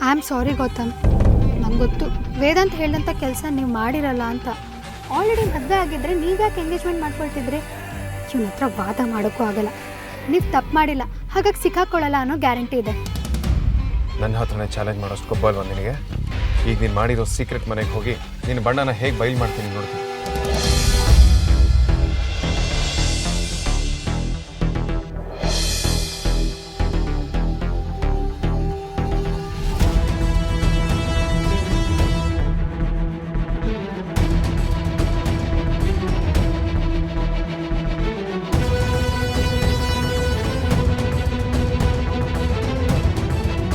I am sorry Gautam. ನಂಗೆ ಗೊತ್ತು ವೇದಾಂತ್ ಹೇಳಿದಂಥ ಕೆಲಸ ನೀವು ಮಾಡಿರಲ್ಲ ಅಂತ. ಆಲ್ರೆಡಿ ಮದುವೆ ಆಗಿದ್ದರೆ ನೀವ್ಯಾಕೆ ಎಂಗೇಜ್ಮೆಂಟ್ ಮಾಡ್ಕೊಳ್ತಿದ್ರಿ? ಇವನ ಹತ್ರ ವಾದ ಮಾಡೋಕ್ಕೂ ಆಗಲ್ಲ. ನೀವು ತಪ್ಪು ಮಾಡಿಲ್ಲ, ಹಾಗಾಗಿ ಸಿಕ್ಕಾಕೊಳ್ಳಲ್ಲ ಅನ್ನೋ ಗ್ಯಾರಂಟಿ ಇದೆ. ನನ್ನ ಹತ್ರನೇ ಚಾಲೆಂಜ್ ಮಾಡೋಷ್ಟು ಕೊಬ್ಬ ಅಲ್ವಾ ನಿನಗೆ? ಈಗ ನೀನು ಮಾಡಿರೋ ಸೀಕ್ರೆಟ್ ಮನೆಗೆ ಹೋಗಿ ನಿನ್ನ ಬಣ್ಣನ ಹೇಗೆ ಬಯಲು ಮಾಡ್ತೀನಿ ನೋಡ್ತೀನಿ.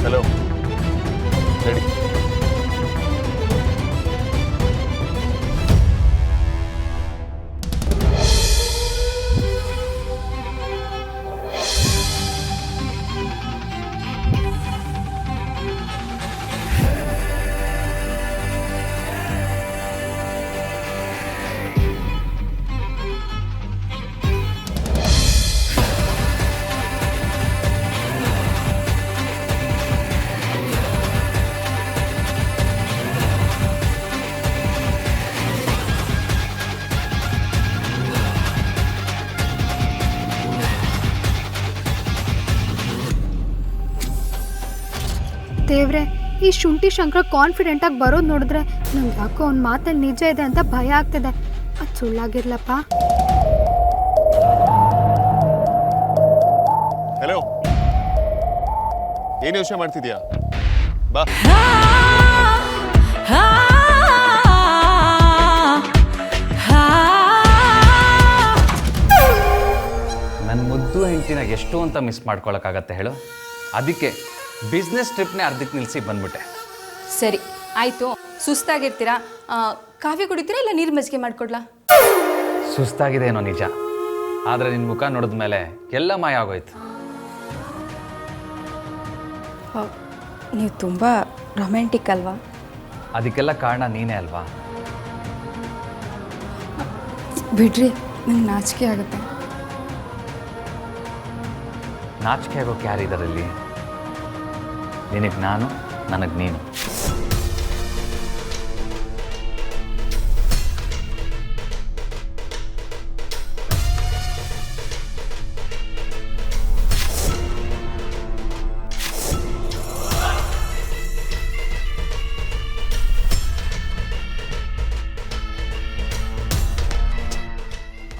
Hello, ready? ದೇವ್ರೆ, ಈ ಶುಂಠಿ ಶಂಕರ ಕಾನ್ಫಿಡೆಂಟಾಗಿ ಬರೋದು ನೋಡಿದ್ರೆ ನಂಗೆ ಯಾಕೋ ಅವ್ನ ಮಾತಲ್ಲಿ ನಿಜ ಇದೆ ಅಂತ ಭಯ ಆಗ್ತಿದೆ. ಅದು ಸುಳ್ಳಾಗಿರ್ಲಪ್ಪ. ಹಲೋ, ಏನು ಯೋಚನೆ ಮಾಡ್ತಿದ್ಯಾ? ಬಾ. ನನ್ನ ಮುದ್ದು ಹೆಂಡತಿನ ಎಷ್ಟು ಅಂತ ಮಿಸ್ ಮಾಡ್ಕೊಳಕ್ಕಾಗತ್ತೆ ಹೇಳು? ಅದಕ್ಕೆ ಬಿಸ್ನೆಸ್ ಟ್ರಿಪ್ನೇ ಅರ್ಧಕ್ಕೆ ನಿಲ್ಲಿಸಿ ಬಂದ್ಬಿಟ್ಟೆ. ಸರಿ ಆಯಿತು. ಸುಸ್ತಾಗಿರ್ತೀರಾ, ಕಾಫಿ ಕುಡಿತೀರಾ ಇಲ್ಲ ನೀರು ಮಜ್ಜಿಗೆ ಮಾಡಿಕೊಡ್ಲಾ? ಸುಸ್ತಾಗಿದೆ ಏನೋ ನಿಜ, ಆದರೆ ನಿನ್ನ ಮುಖ ನೋಡಿದ ಮೇಲೆ ಎಲ್ಲ ಮಾಯ ಆಗೋಯ್ತು. ನೀವು ತುಂಬ ರೊಮ್ಯಾಂಟಿಕ್ ಅಲ್ವಾ? ಅದಕ್ಕೆಲ್ಲ ಕಾರಣ ನೀನೇ ಅಲ್ವಾ? ಬಿಡ್ರಿ, ನಂಗೆ ನಾಚಿಕೆ ಆಗುತ್ತೆ. ನಾಚಿಕೆ ಆಗೋಕೆ ಯಾರಿದ್ದಾರಲ್ಲಿ? ನಿನಗೆ ನಾನು, ನನಗೆ ನೀನು.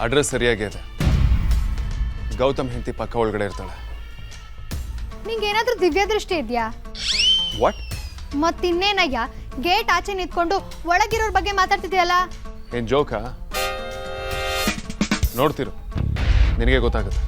ಅಡ್ರೆಸ್ ಸರಿಯಾಗಿದೆ. ಗೌತಮ್ ಹೆಂಡತಿ ಪಕ್ಕ ಒಳಗಡೆ ಇರ್ತಾಳೆ. ನಿಂಗೆ ಏನಾದರೂ ದಿವ್ಯ ದೃಷ್ಟಿ ಇದೆಯಾ? ವಾಟ್? ಮತ್ತಿನ್ನೇನಯ್ಯ, ಗೇಟ್ ಆಚೆ ನಿಂತ್ಕೊಂಡು ಒಳಗಿರೋರ್ ಬಗ್ಗೆ ಮಾತಾಡ್ತಿದ್ಯಲ್ಲ? ಏನು ಜೋಕಾ? ನೋಡ್ತಿರು, ನಿನಗೆ ಗೊತ್ತಾಗುತ್ತೆ.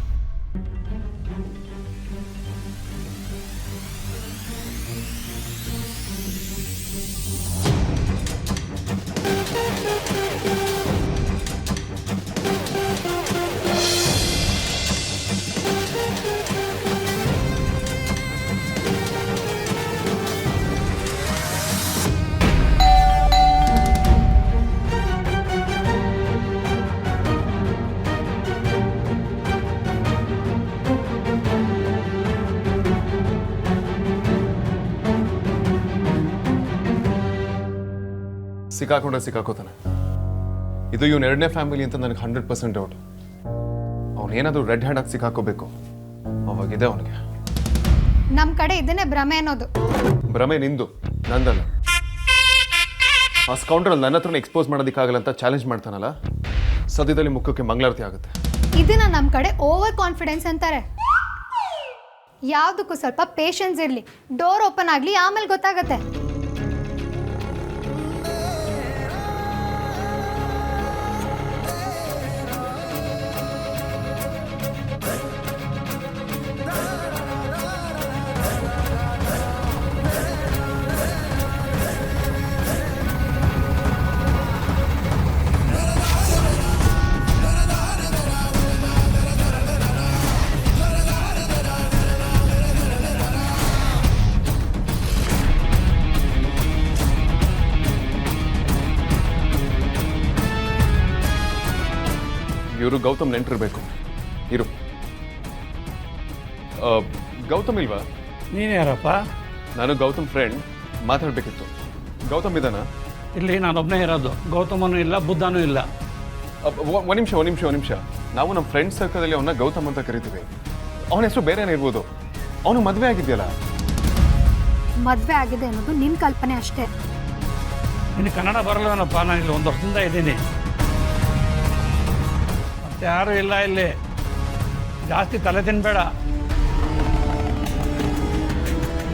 ಸಿಕ್ಕಾಕೋತಾನೆ. ಇದು ಇವನ್ ಎರಡನೇ ಫ್ಯಾಮಿಲಿ ಅಂತ ನನಗೆ 100% ಡೌಟ್. ಅವನೇನಾದ್ರೂ ರೆಡ್ ಹ್ಯಾಂಡ್ ಆಗಿ ಸಿಕ್ಕಾಕೋಬೇಕು, ಅವಾಗಿದೆ ಅವನಿಗೆ. ನಮ್ಮ ಕಡೆ ಇದನ್ನೇ ಭ್ರಮೆ ಅನ್ನೋದು. ಭ್ರಮೆ ನಿಂದು, ನಂದಲ್ಲ. ಆ ಸ್ಕೌಂಡ್ರಲ್ಲಿ ನನ್ನ ಹತ್ರನೇ ಎಕ್ಸ್ಪೋಸ್ ಮಾಡೋದಕ್ಕಾಗಲ್ಲ ಅಂತ ಚಾಲೆಂಜ್ ಮಾಡ್ತಾನಲ್ಲ, ಸದ್ಯದಲ್ಲಿ ಮುಖಕ್ಕೆ ಮಂಗಳಾರತಿ ಆಗುತ್ತೆ. ಇದನ್ನ ನಮ್ಮ ಕಡೆ ಓವರ್ ಕಾನ್ಫಿಡೆನ್ಸ್ ಅಂತಾರೆ. ಯಾವುದಕ್ಕೂ ಸ್ವಲ್ಪ ಪೇಷನ್ಸ್ ಇರಲಿ. ಡೋರ್ ಓಪನ್ ಆಗಲಿ, ಆಮೇಲೆ ಗೊತ್ತಾಗತ್ತೆ. ಇವರು ಗೌತಮ್ ನೆಂಟಿರ್ಬೇಕು. ಇರು. ಗೌತಮ್ ಇಲ್ವಾ? ನೀನು ಯಾರಪ್ಪ? ನಾನು ಗೌತಮ್ ಫ್ರೆಂಡ್ ಮಾತಾಡಬೇಕಿತ್ತು. ಗೌತಮ್ ಇದ್ದಾನ? ಇಲ್ಲಿ ನಾನೊಬ್ಬನೇ ಇರೋದು. ಗೌತಮನೂ ಇಲ್ಲ, ಬುದ್ಧನೂ ಇಲ್ಲ. ಒಂದು ನಿಮಿಷ. ನಾವು ನಮ್ಮ ಫ್ರೆಂಡ್ ಸರ್ಕಲಲ್ಲಿ ಅವನ್ನ ಗೌತಮ್ ಅಂತ ಕರಿತೀವಿ. ಅವನ ಹೆಸರು ಬೇರೆನೇ ಇರ್ಬೋದು. ಅವನು ಮದುವೆ ಆಗಿದೆಯಲ್ಲ? ಮದುವೆ ಆಗಿದೆ ಅನ್ನೋದು ನಿನ್ನ ಕಲ್ಪನೆ ಅಷ್ಟೇ. ನಿನಗೆ ಕನ್ನಡ ಬರಲ್ಲವೇನಪ್ಪ? ನಾನು ಇಲ್ಲಿ 1 ವರ್ಷದಿಂದ ಇದ್ದೀನಿ. ಮತ್ತೆ ಯಾರೂ ಇಲ್ಲ ಇಲ್ಲಿ. ಜಾಸ್ತಿ ತಲೆ ತಿನ್ಬೇಡ.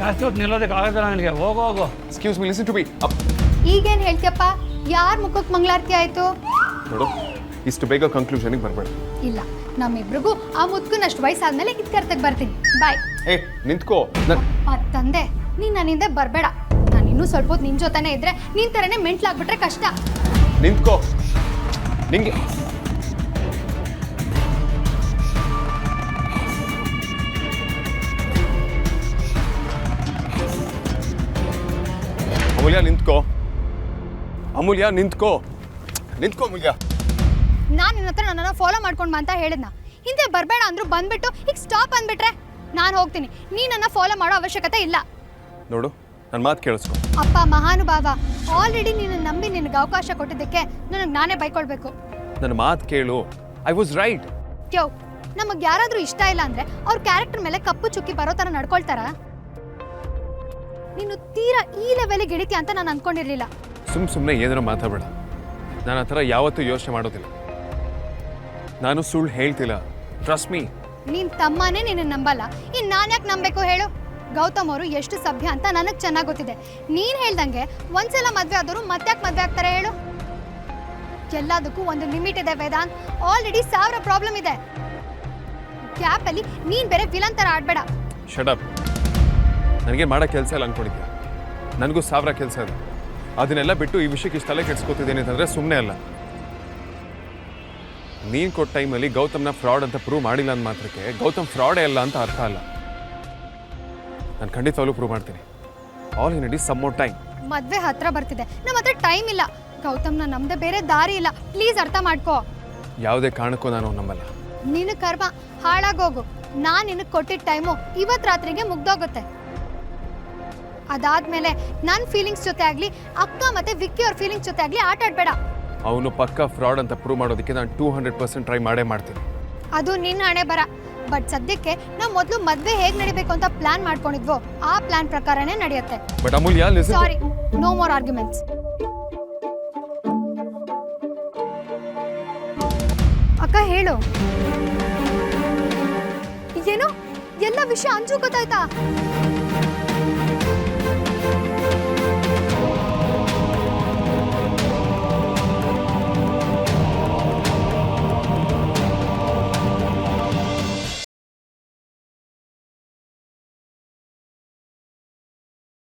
ಜಾಸ್ತಿ ಹೊತ್ತು ನಿಲ್ಲೋದಕ್ಕೆ ಆಗೋದಿಲ್ಲ ನನಗೆ. ಹೋಗು. Excuse me, listen to me. ಈಗೇನು ಹೇಳ್ತೀಯಪ್ಪ? ಯಾರ ಮುಖಕ್ಕೆ ಮಂಗಳಾರತಿ ಆಯಿತು? ನೋಡು, ಇಷ್ಟು ಬೇಗ ಕನ್ಕ್ಲೂಷನ್ಗೆ ಬರಬೇಡ. ಇಲ್ಲ, ನಮ್ಮಿಬ್ರಿಗೂ ಆ ಮುದ್ಕನಷ್ಟು ವಯಸ್ಸಾದ್ಮೇಲೆ ಇದು ಕರ್ತಕ್ಕೆ ಬರ್ತೀನಿ. ಬಾಯ್. ನಿಂತ್ಕೋ. ತಂದೆ, ನೀನು ನನ್ನಿಂದ ಬರಬೇಡ. ನಾನು ಇನ್ನೂ ಸ್ವಲ್ಪ ಹೊತ್ತು ನಿನ್ನ ಜೊತೆನೇ ಇದ್ರೆ ನಿನ್ನ ಥರನೇ ಮೆಂಟ್ಲಾಗ್ಬಿಟ್ರೆ ಕಷ್ಟ. ನಿಂತ್ಕೋ. ನಿಂಗೆ ಅಮೂಲ್ಯ ನಿಂತ್ಕೋ. ಅಮೂಲ್ಯ ನಿಂತ್ಕೋ. ಅಮೂಲ್ಯ. ನಾನು ನಿನ್ನ ಹತ್ರ ನನ್ನನ್ನು ಫಾಲೋ ಮಾಡ್ಕೊಂಡು ಬಾ ಅಂತ ಹೇಳಿದ್ನ. ಹಿಂದೆ ಬರಬೇಡ ಅಂದ್ರು ಬಂದ್ಬಿಟ್ಟು ಈಗ ಸ್ಟಾಪ್ ಅಂದ್ಬಿಟ್ರೆ ನಾನು ಹೋಗ್ತೀನಿ. ನೀ ನನ್ನ ಫಾಲೋ ಮಾಡೋ ಅವಶ್ಯಕತೆ ಇಲ್ಲ. ನೋಡು, ನನ್ನ ಮಾತು ಕೇಳಿಸ್ಕೊ. ಅಪ್ಪ ಮಹಾನುಭಾವ, ಆಲ್ರೆಡಿ ನೀನು ನಂಬಿ ನಿನಗೆ ಅವಕಾಶ ಕೊಟ್ಟಿದ್ದಕ್ಕೆ ನನಗೆ ನಾನೇ ಬೈಕೊಳ್ಬೇಕು. ನನ್ನ ಮಾತು ಕೇಳು. I was right. ಯೋ, ನಮಗೆ ಯಾರಾದರೂ ಇಷ್ಟ ಇಲ್ಲ ಅಂದರೆ ಅವ್ರ ಕ್ಯಾರೆಕ್ಟರ್ ಮೇಲೆ ಕಪ್ಪು ಚುಕ್ಕಿ ಬರೋ ಥರ ನಡ್ಕೊಳ್ತಾರ? ನೀನು ತೀರಾ ಈ ಲೆವೆಲಿಗೆ ಇಳಿತೀಯ ಅಂತ ನಾನು ಅಂದ್ಕೊಂಡಿರಲಿಲ್ಲ. ಸುಮ್ಮನೆ ಏನಾರ ಮಾತಾಡಬೇಡ. ನಾನು ಆ ಥರ ಯಾವತ್ತೂ ಯೋಚನೆ ಮಾಡೋದಿಲ್ಲ. ನಾನು ಸುಳ್ಳು ಹೇಳ್ತಿಲ್ಲ. Trust me. ನೀನು ತಮ್ಮನೇ ನಿನ್ನ ನಂಬಲ್ಲ, ಇನ್ನು ನಾನು ಯಾಕೆ ನಂಬಬೇಕು ಹೇಳು? ಗೌತಮ್ ಅವರು ಎಷ್ಟು ಸಭ್ಯ ಅಂತ ನನಗೆ ಚೆನ್ನಾಗಿ ಗೊತ್ತಿದೆ. ನೀನು ಹೇಳ್ದಂಗೆ ಒಂದ್ಸಲ ಮದುವೆ ಆದವರು ಮತ್ತ್ಯಾಕೆ ಮದುವೆ ಆಗ್ತಾರೆ ಹೇಳು? ಎಲ್ಲದಕ್ಕೂ ಒಂದು ಲಿಮಿಟ್ ಇದೆ ವೇದಾಂತ್. ಆಲ್ರೆಡಿ 1000 ಪ್ರಾಬ್ಲಮ್ ಇದೆ. ಗ್ಯಾಪಲ್ಲಿ ನೀನು ಬೇರೆ ವಿಲನ್ ಥರ ಆಡಬೇಡ. Shut up. ನನಗೆ ಮಾಡೋ ಕೆಲಸ ಇಲ್ಲ ಅಂದ್ಕೊಂಡಿದ್ಯಾ? ನನಗೂ 1000 ಕೆಲಸ ಇದೆ. ಅದನ್ನೆಲ್ಲ ಬಿಟ್ಟು ಈ ವಿಷಯಕ್ಕೆ ಇಷ್ಟು ತಲೆ ಕೆಡಿಸ್ಕೊತಿದ್ದೇನೆ ಅಂತಂದರೆ ಸುಮ್ಮನೆ ಅಲ್ಲ. ನೀನು ಕೊಟ್ಟ ಟೈಮಲ್ಲಿ ಗೌತಮ್ನ ಫ್ರಾಡ್ ಅಂತ ಪ್ರೂವ್ ಮಾಡಿಲ್ಲ ಅಂದ ಮಾತ್ರಕ್ಕೆ ಗೌತಮ್ ಫ್ರಾಡೇ ಅಲ್ಲ ಅಂತ ಅರ್ಥ ಅಲ್ಲ. ನಾನು ಖಂಡಿತವಾಗ್ಲೂ ಪ್ರೂವ್ ಮಾಡ್ತೀನಿ. All you need is some more time. ಮದುವೆ ಹತ್ರ ಬರ್ತಿದೆ, ನಮ್ಮ ಹತ್ರ ಟೈಮ್ ಇಲ್ಲ. ಗೌತಮ್ನ ನಮ್ದೆ ಬೇರೆ ದಾರಿ ಇಲ್ಲ. ಪ್ಲೀಸ್ ಅರ್ಥ ಮಾಡ್ಕೋ. ಯಾವುದೇ ಕಾರಣಕ್ಕೂ ನಾನು ನಂಬಲ್ಲ. ನಿನ್ನ ಕರ್ಮ ಹಾಳಾಗೋಗು. ನಾನು ನಿನಗೆ ಕೊಟ್ಟಿದ್ದ ಟೈಮು ಇವತ್ತು ರಾತ್ರಿಗೆ ಮುಗ್ದೋಗುತ್ತೆ. ಅದಾದ್ಮೇಲೆ ನನ್ನ ಫೀಲಿಂಗ್ಸ್ ಜೊತೆ ಆಗಲಿ, ಅಕ್ಕ ಮತ್ತೆ ವಿಕ್ಕಿ ಅವ್ರ ಫೀಲಿಂಗ್ಸ್ ಜೊತೆ ಆಗಲಿ ಆಟ ಆಡಬೇಡ. ಅವನು ಪಕ್ಕ ಫ್ರಾಡ್ ಅಂತ ಪ್ರೂವ್ ಮಾಡೋದಕ್ಕೆ ನಾನು 200% ಟ್ರೈ ಮಾಡೇ ಮಾಡ್ತೀನಿ. ಅದು ನಿನ್ನ ಹಣೆ ಬರ. ಬಟ್ ಸದ್ಯಕ್ಕೆ ನಾವು ಮೊದಲು ಮದುವೆ ಹೇಗೆ ನಡಿಬೇಕು ಅಂತ ಪ್ಲಾನ್ ಮಾಡ್ಕೊಂಡಿದ್ವೋ ಆ ಪ್ಲಾನ್ ಪ್ರಕಾರನೇ ನಡೆಯುತ್ತೆ. But Amulya, sorry, no more arguments. ಅಕ್ಕ ಹೇಳು. ಏನು ಎಲ್ಲ ವಿಷಯ ಅಂಜು ಗೊತ್ತಾಯ್ತಾ?